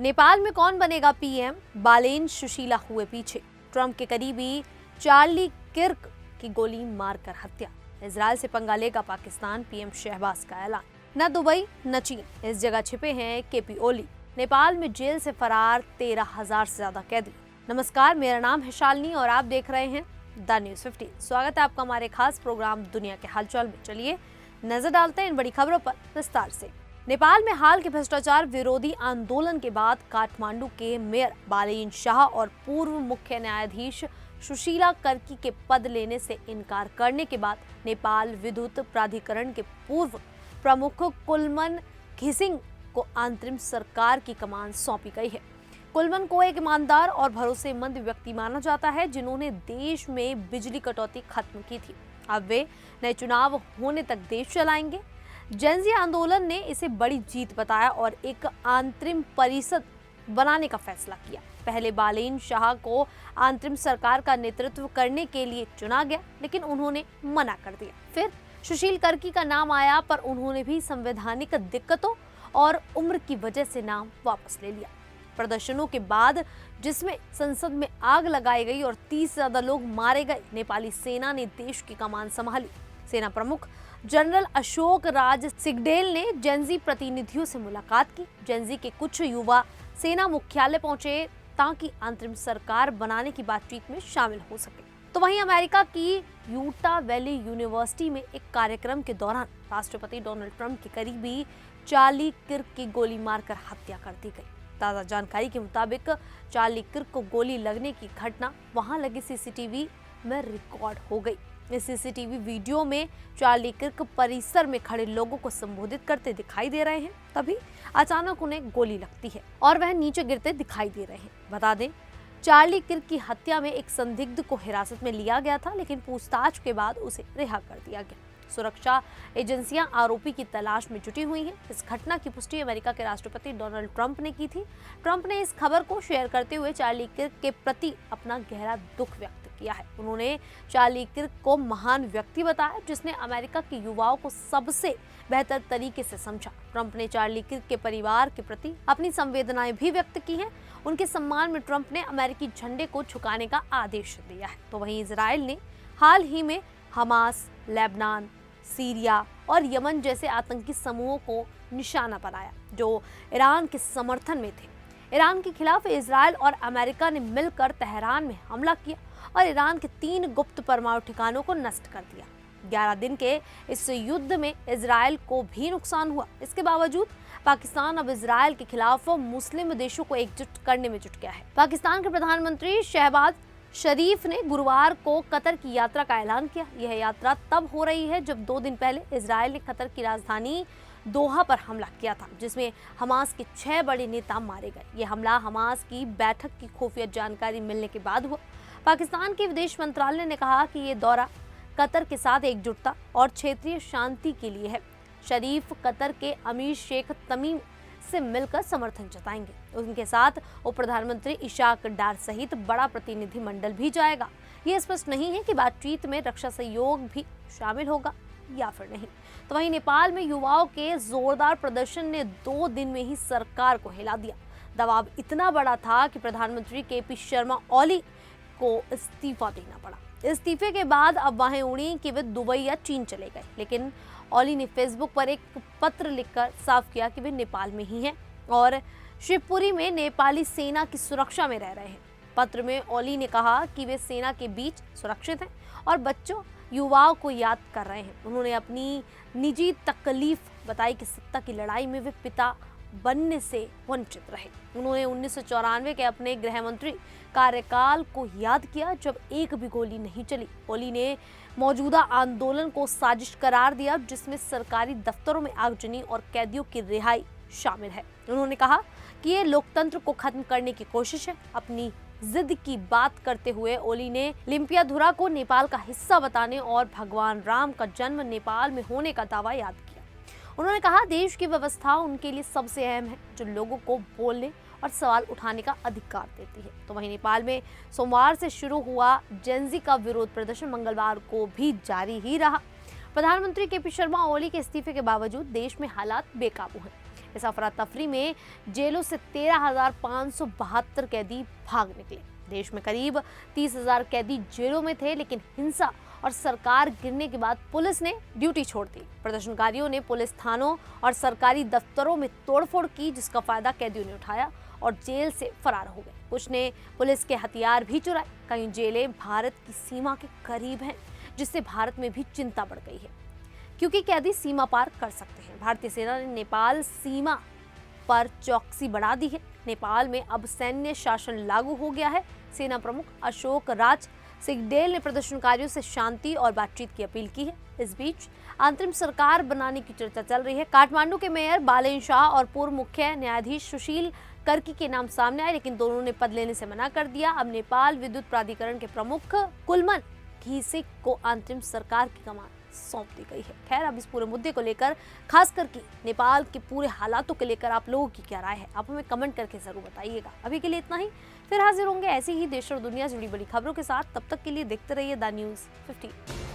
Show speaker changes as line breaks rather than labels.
नेपाल में कौन बनेगा पीएम, बालेन सुशीला हुए पीछे। ट्रंप के करीबी चार्ली किर्क की गोली मारकर हत्या। इजरायल से पंगा लेगा पाकिस्तान, पीएम शहबाज का ऐलान। न दुबई न चीन, इस जगह छिपे हैं केपी ओली। नेपाल में जेल से फरार 13,000 से ज्यादा कैदी। नमस्कार, मेरा नाम है शालिनी और आप देख रहे हैं द न्यूज़ 15। स्वागत है आपका हमारे खास प्रोग्राम दुनिया के हालचाल में। चलिए नजर डालते हैं इन बड़ी खबरों पर विस्तार से। नेपाल में हाल के भ्रष्टाचार विरोधी आंदोलन के बाद काठमांडू के मेयर बालेन शाह और पूर्व मुख्य न्यायाधीश सुशीला कर्की के पद लेने से इनकार करने के बाद नेपाल विद्युत प्राधिकरण के पूर्व प्रमुख कुलमन घिसिङ को अंतरिम सरकार की कमान सौंपी गई है। कुलमन को एक ईमानदार और भरोसेमंद व्यक्ति माना जाता है, जिन्होंने देश में बिजली कटौती खत्म की थी। अब वे नए चुनाव होने तक देश चलाएंगे। जेनजी आंदोलन ने इसे बड़ी जीत बताया और एक अंतरिम परिषद बनाने का फैसला किया। पहले बालेन शाह को अंतरिम सरकार का नेतृत्व करने के लिए चुना गया, लेकिन उन्होंने मना कर दिया। फिर सुशील कर्की का नाम आया, पर उन्होंने भी संवैधानिक दिक्कतों और उम्र की वजह से नाम वापस ले लिया। प्रदर्शनों के बाद, जिसमें संसद में आग लगाई गई और 30 से ज्यादा लोग मारे गए, नेपाली सेना ने देश की कमान संभाली। सेना प्रमुख जनरल अशोक राज सिगडेल ने जेनजी प्रतिनिधियों से मुलाकात की। जेनजी के कुछ युवा सेना मुख्यालय पहुंचे ताकि अंतरिम सरकार बनाने की बातचीत में शामिल हो सके। तो वहीं अमेरिका की यूटा वैली यूनिवर्सिटी में एक कार्यक्रम के दौरान राष्ट्रपति डोनाल्ड ट्रंप के करीबी चार्ली किर्क की गोली मारकर हत्या कर दी गई। ताज़ा जानकारी के मुताबिक चार्ली किर्क को गोली लगने की घटना वहां लगे सीसीटीवी में रिकॉर्ड हो गई। इस सीसीटीवी वीडियो में चार्ली किर्क परिसर में खड़े लोगों को संबोधित करते दिखाई दे रहे हैं। तभी अचानक उन्हें गोली लगती है और वह नीचे गिरते दिखाई दे रहे हैं। बता दें, चार्ली किर्क की हत्या में एक संदिग्ध को हिरासत में लिया गया था, लेकिन पूछताछ के बाद उसे रिहा कर दिया गया। सुरक्षा एजेंसियां आरोपी की तलाश में जुटी हुई हैं। इस घटना की पुष्टि अमेरिका के राष्ट्रपति डोनाल्ड ट्रंप ने की थी। ट्रंप ने इस खबर को शेयर करते हुए चार्ली किर्क के प्रति अपना गहरा दुख व्यक्त किया है। उन्होंने चार्ली किर्क को महान व्यक्ति बताया, जिसने अमेरिका के युवाओं को सबसे बेहतर तरीके से समझा। ट्रंप ने चार्ली किर्क के परिवार के प्रति अपनी संवेदनाएं भी व्यक्त की हैं। उनके सम्मान में ट्रंप ने अमेरिकी झंडे को झुकाने का आदेश दिया है। तो वहीं इजराइल ने हाल ही में हमास, लेबनान, सीरिया और यमन जैसे आतंकी समूहों को निशाना बनाया, जो ईरान के समर्थन में थे। ईरान के खिलाफ इजराइल और अमेरिका ने मिलकर तेहरान में हमला किया और ईरान के 3 गुप्त परमाणु ठिकानों को नष्ट कर दिया। 11 दिन के इस युद्ध में इजराइल को भी नुकसान हुआ। इसके बावजूद पाकिस्तान अब इजराइल के खिलाफ मुस्लिम देशों को एकजुट करने में जुट गया है। पाकिस्तान के प्रधानमंत्री शहबाज शरीफ ने गुरुवार को कतर की यात्रा का ऐलान किया। यह यात्रा तब हो रही है जब 2 दिन पहले इजराइल ने कतर की राजधानी दोहा पर हमला किया था, जिसमें हमास के 6 बड़े नेता मारे गए। यह हमला हमास की बैठक की खुफिया जानकारी मिलने के बाद हुआ। पाकिस्तान के विदेश मंत्रालय ने कहा कि ये दौरा कतर के साथ एकजुटता और क्षेत्रीय शांति के लिए है। शरीफ कतर के अमीर शेख तमीम से मिलकर समर्थन जताएंगे। उनके साथ उप प्रधानमंत्री इशाक डार सहित बड़ा प्रतिनिधिमंडल भी जाएगा। ये स्पष्ट नहीं है कि बातचीत में रक्षा सहयोग भी शामिल होगा या फिर नहीं। तो वहीं नेपाल में युवाओं के जोरदार प्रदर्शन ने 2 दिन में ही सरकार को हिला दिया। दबाव इतना बड़ा था कि प्रधानमंत्री केपी शर्मा ओली को इस्तीफा देना पड़ा। इस्तीफे के बाद अब वहां उड़ी कि वे दुबई या चीन चले गए, लेकिन ओली ने फेसबुक पर एक पत्र लिखकर साफ किया कि वे नेपाल में ही हैं और शिवपुरी में नेपाली सेना की सुरक्षा में रह रहे हैं। पत्र में ओली ने कहा कि वे सेना के बीच सुरक्षित हैं और बच्चों, युवाओं को याद कर रहे हैं। उन्होंने अपनी निजी तकलीफ बताई कि सत्ता की लड़ाई में वे पिता बनने से वंचित रहे। उन्होंने 1994 के अपने गृह मंत्री कार्यकाल को याद किया, जब एक भी गोली नहीं चली। ओली ने मौजूदा आंदोलन को साजिश करार दिया, जिसमें सरकारी दफ्तरों में आगजनी और कैदियों की रिहाई शामिल है। उन्होंने कहा कि ये लोकतंत्र को खत्म करने की कोशिश है। अपनी जिद की बात करते हुए ओली ने लिम्पियाधुरा को नेपाल का हिस्सा बताने और भगवान राम का जन्म नेपाल में होने का दावा याद किया। उन्होंने कहा, देश की व्यवस्था उनके लिए सबसे अहम है, जो लोगों को बोलने और सवाल उठाने का अधिकार देती है। तो वहीं नेपाल में सोमवार से शुरू हुआ जेनजी का विरोध प्रदर्शन मंगलवार को भी जारी ही रहा। प्रधानमंत्री केपी शर्मा ओली के इस्तीफे के बावजूद देश में हालात बेकाबू हैं। इस अफरा तफरी में जेलों से 13,572 कैदी भाग निकले। देश में करीब 30,000 कैदी जेलों में थे, लेकिन हिंसा और सरकार गिरने के बाद पुलिस ने ड्यूटी छोड़ दी। प्रदर्शनकारियों ने पुलिस थानों और सरकारी दफ्तरों में तोड़फोड़ की, जिसका फायदा कैदियों ने उठाया और जेल से फरार हो गए। कुछ ने पुलिस के हथियार भी चुराए। कई जेलें भारत की सीमा के करीब हैं, जिससे भारत में भी चिंता बढ़ गई है, क्योंकि कैदी सीमा पार कर सकते हैं। भारतीय सेना ने नेपाल सीमा पर चौकसी बढ़ा दी है। नेपाल में अब सैन्य शासन लागू हो गया है। सेना प्रमुख अशोक राज सिंहदेल ने प्रदर्शनकारियों से शांति और बातचीत की अपील की है। इस बीच अंतरिम सरकार बनाने की चर्चा चल रही है। काठमांडू के मेयर बालेन शाह और पूर्व मुख्य न्यायाधीश सुशील कर्की के नाम सामने आए, लेकिन दोनों ने पद लेने से मना कर दिया। अब नेपाल विद्युत प्राधिकरण के प्रमुख कुलमन घिसिक को अंतरिम सरकार की कमान सौंप दी गई है। खैर, अब इस पूरे मुद्दे को लेकर, खास करके नेपाल के पूरे हालातों को लेकर आप लोगों की क्या राय है, आप हमें कमेंट करके जरूर बताइएगा। अभी के लिए इतना ही, फिर हाजिर होंगे ऐसी ही देश और दुनिया से जुड़ी बड़ी खबरों के साथ। तब तक के लिए देखते रहिए द न्यूज़ 15।